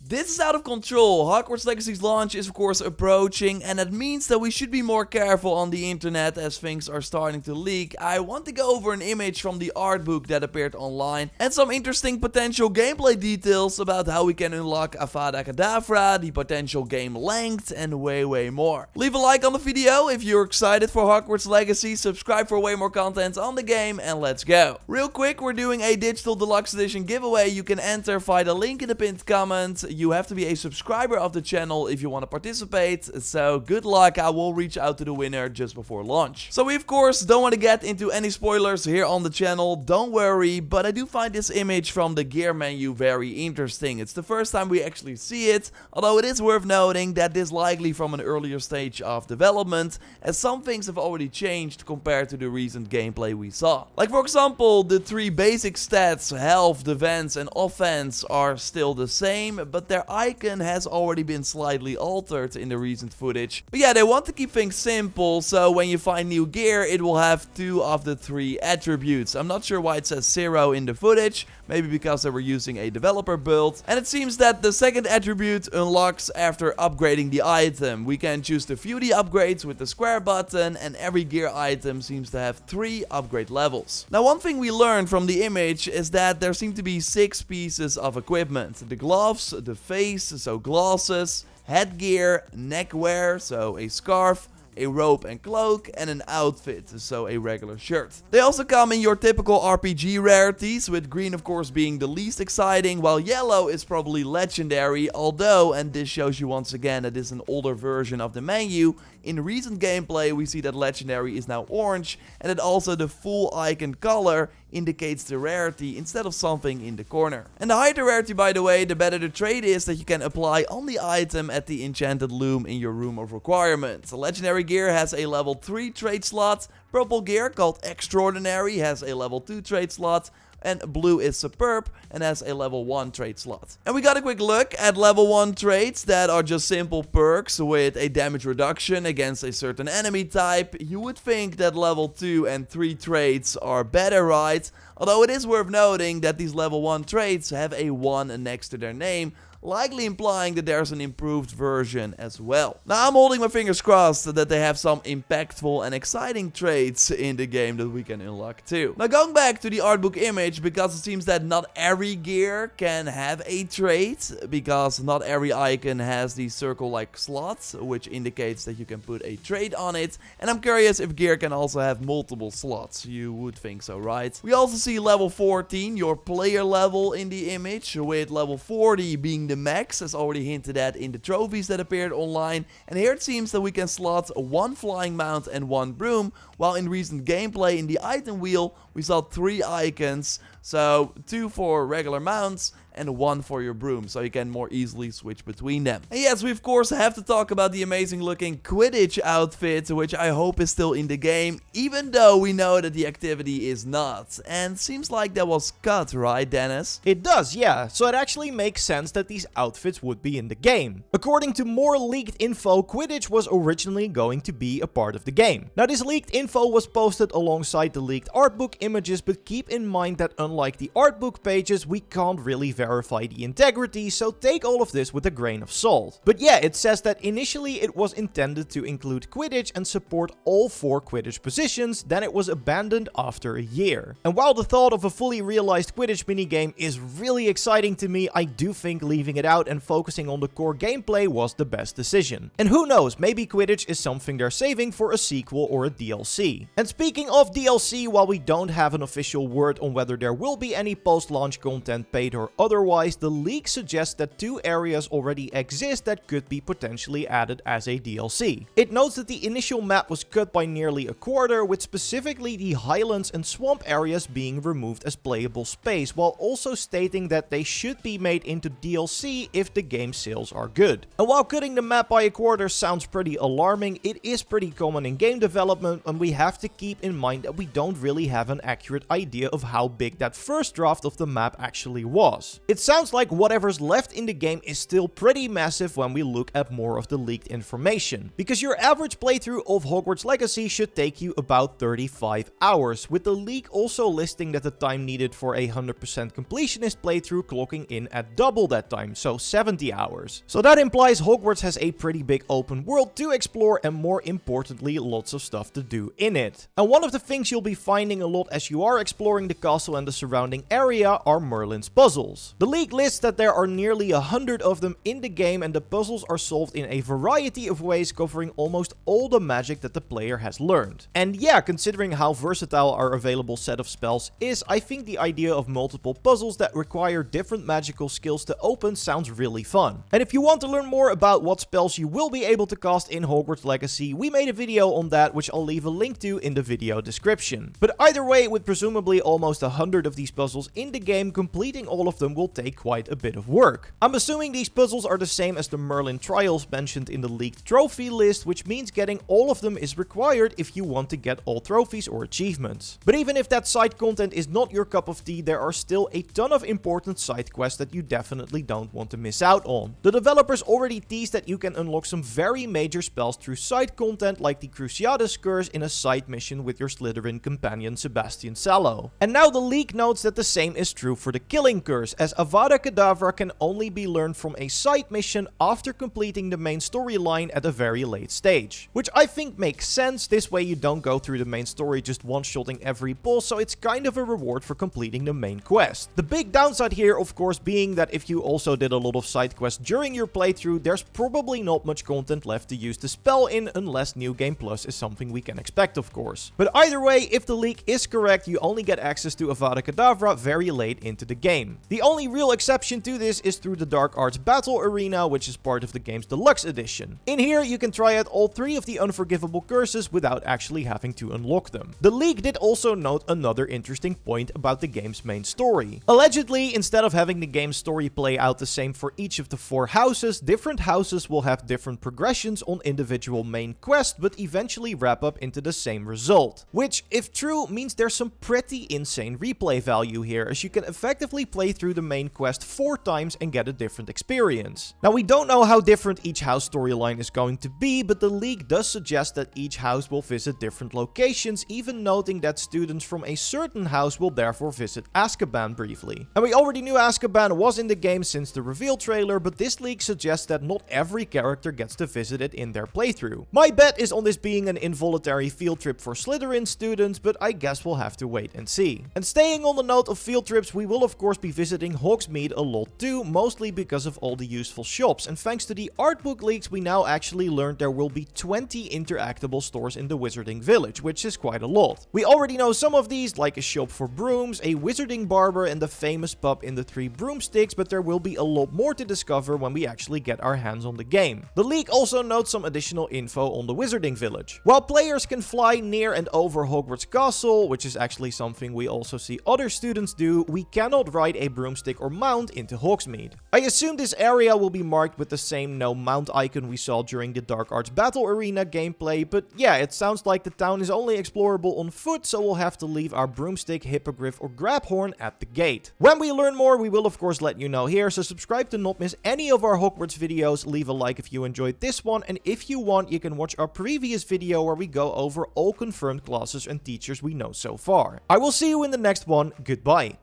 This is out of control. Hogwarts Legacy's launch is of course approaching, and that means that we should be more careful on the internet as things are starting to leak. I want to go over an image from the art book that appeared online and some interesting potential gameplay details about how we can unlock Avada Kedavra, the potential game length, and way more. Leave a like on the video if you're excited for Hogwarts Legacy, subscribe for way more content on the game, and let's go. Real quick, we're doing a digital deluxe edition giveaway. You can enter via the link in the pinned comment. You have to be a subscriber of the channel if you want to participate, so good luck. I will reach out to the winner just before launch. So we of course don't want to get into any spoilers here on the channel, don't worry, but I do find this image from the gear menu very interesting. It's the first time we actually see it, although it is worth noting that this is likely from an earlier stage of development, as some things have already changed compared to the recent gameplay we saw. Like for example, the three basic stats, health, defense and offense, are still the same, but their icon has already been slightly altered in the recent footage. But yeah, they want to keep things simple, so when you find new gear, it will have 2 of the 3 attributes. I'm not sure why it says 0 in the footage, maybe because they were using a developer build. And it seems that the second attribute unlocks after upgrading the item. We can choose to view the upgrades with the square button, and every gear item seems to have 3 upgrade levels. Now, one thing we learned from the image is that there seem to be 6 pieces of equipment. The gloves, the face, so glasses, headgear, neckwear, so a scarf, a robe and cloak, and an outfit, so a regular shirt. They also come in your typical RPG rarities, with green of course being the least exciting, while yellow is probably legendary, although, and this shows you once again that this is an older version of the menu, in recent gameplay we see that legendary is now orange, and that also the full icon color indicates the rarity instead of something in the corner. And the higher the rarity, by the way, the better the trait is that you can apply on the item at the enchanted loom in your room of requirements. Legendary gear has a level 3 trait slot, purple gear called extraordinary has a level 2 trait slot, and blue is superb and has a level 1 trait slot. And we got a quick look at level 1 traits that are just simple perks with a damage reduction against a certain enemy type. You would think that level 2 and 3 traits are better, right? Although it is worth noting that these level 1 traits have a 1 next to their name, likely implying that there's an improved version as well. Now I'm holding my fingers crossed that they have some impactful and exciting traits in the game that we can unlock too. Now going back to the artbook image, because it seems that not every gear can have a trait, because not every icon has these circle-like slots, which indicates that you can put a trait on it, and I'm curious if gear can also have multiple slots. You would think so, right? We also see level 14, your player level in the image, with level 40 being the max, as already hinted at in the trophies that appeared online, and here it seems that we can slot 1 flying mount and 1 broom, while in recent gameplay in the item wheel we saw 3 icons, so 2 for regular mounts and 1 for your broom, so you can more easily switch between them. And yes, we of course have to talk about the amazing looking Quidditch outfit, which I hope is still in the game, even though we know that the activity is not. And seems like that was cut, right, Dennis? It does, yeah, so it actually makes sense that these outfits would be in the game. According to more leaked info, Quidditch was originally going to be a part of the game. Now this leaked info was posted alongside the leaked artbook images, but keep in mind that unlike the artbook pages, we can't really verify the integrity, so take all of this with a grain of salt. But yeah, it says that initially it was intended to include Quidditch and support all 4 Quidditch positions, then it was abandoned after a year. And while the thought of a fully realized Quidditch minigame is really exciting to me, I do think leaving it out and focusing on the core gameplay was the best decision. And who knows, maybe Quidditch is something they're saving for a sequel or a DLC. And speaking of DLC, while we don't have an official word on whether there will be any post-launch content, paid or otherwise, the leak suggests that 2 areas already exist that could be potentially added as a DLC. It notes that the initial map was cut by nearly a quarter, with specifically the highlands and swamp areas being removed as playable space, while also stating that they should be made into DLC if the game sales are good. And while cutting the map by a quarter sounds pretty alarming, it is pretty common in game development, and we have to keep in mind that we don't really have an accurate idea of how big that that first draft of the map actually was. It sounds like whatever's left in the game is still pretty massive when we look at more of the leaked information, because your average playthrough of Hogwarts Legacy should take you about 35 hours, with the leak also listing that the time needed for a 100% completionist playthrough clocking in at double that time, so 70 hours. So that implies Hogwarts has a pretty big open world to explore and, more importantly, lots of stuff to do in it. And one of the things you'll be finding a lot as you are exploring the castle and the surrounding area are Merlin's puzzles. The leak lists that there are nearly 100 of them in the game, and the puzzles are solved in a variety of ways covering almost all the magic that the player has learned. And yeah, considering how versatile our available set of spells is, I think the idea of multiple puzzles that require different magical skills to open sounds really fun. And if you want to learn more about what spells you will be able to cast in Hogwarts Legacy, we made a video on that which I'll leave a link to in the video description. But either way, with presumably almost 100 of these puzzles in the game, completing all of them will take quite a bit of work. I'm assuming these puzzles are the same as the Merlin trials mentioned in the leaked trophy list, which means getting all of them is required if you want to get all trophies or achievements. But even if that side content is not your cup of tea, there are still a ton of important side quests that you definitely don't want to miss out on. The developers already teased that you can unlock some very major spells through side content, like the Cruciatus Curse in a side mission with your Slytherin companion Sebastian Sallow. And now the leak notes that the same is true for the Killing Curse, as Avada Kedavra can only be learned from a side mission after completing the main storyline at a very late stage. Which I think makes sense, this way you don't go through the main story just one-shotting every boss, so it's kind of a reward for completing the main quest. The big downside here, of course, being that if you also did a lot of side quests during your playthrough, there's probably not much content left to use the spell in, unless New Game Plus is something we can expect, of course. But either way, if the leak is correct, you only get access to Avada Kedavra very late into the game. The only real exception to this is through the Dark Arts Battle Arena, which is part of the game's deluxe edition. In here, you can try out all 3 of the unforgivable curses without actually having to unlock them. The leak did also note another interesting point about the game's main story. Allegedly, instead of having the game's story play out the same for each of the 4 houses, different houses will have different progressions on individual main quests, but eventually wrap up into the same result. Which, if true, means there's some pretty insane replay value here, as you can effectively play through the main quest 4 times and get a different experience. Now, we don't know how different each house storyline is going to be, but the leak does suggest that each house will visit different locations, even noting that students from a certain house will therefore visit Azkaban briefly. And we already knew Azkaban was in the game since the reveal trailer, but this leak suggests that not every character gets to visit it in their playthrough. My bet is on this being an involuntary field trip for Slytherin students, but I guess we'll have to wait and see. And staying on the note of field trips, we will of course be visiting Hogsmeade a lot too, mostly because of all the useful shops, and thanks to the art book leaks, we now actually learned there will be 20 interactable stores in the Wizarding Village, which is quite a lot. We already know some of these, like a shop for brooms, a wizarding barber, and the famous pub in the 3 broomsticks, but there will be a lot more to discover when we actually get our hands on the game. The leak also notes some additional info on the Wizarding Village. While players can fly near and over Hogwarts Castle, which is actually something we also see other students do, we cannot ride a broomstick or mount into Hogsmeade. I assume this area will be marked with the same no mount icon we saw during the Dark Arts Battle Arena gameplay, but yeah, it sounds like the town is only explorable on foot, so we'll have to leave our broomstick, hippogriff, or grabhorn at the gate. When we learn more, we will of course let you know here, so subscribe to not miss any of our Hogwarts videos, leave a like if you enjoyed this one, and if you want, you can watch our previous video where we go over all confirmed classes and teachers we know so far. I will see you in the next one. Goodbye.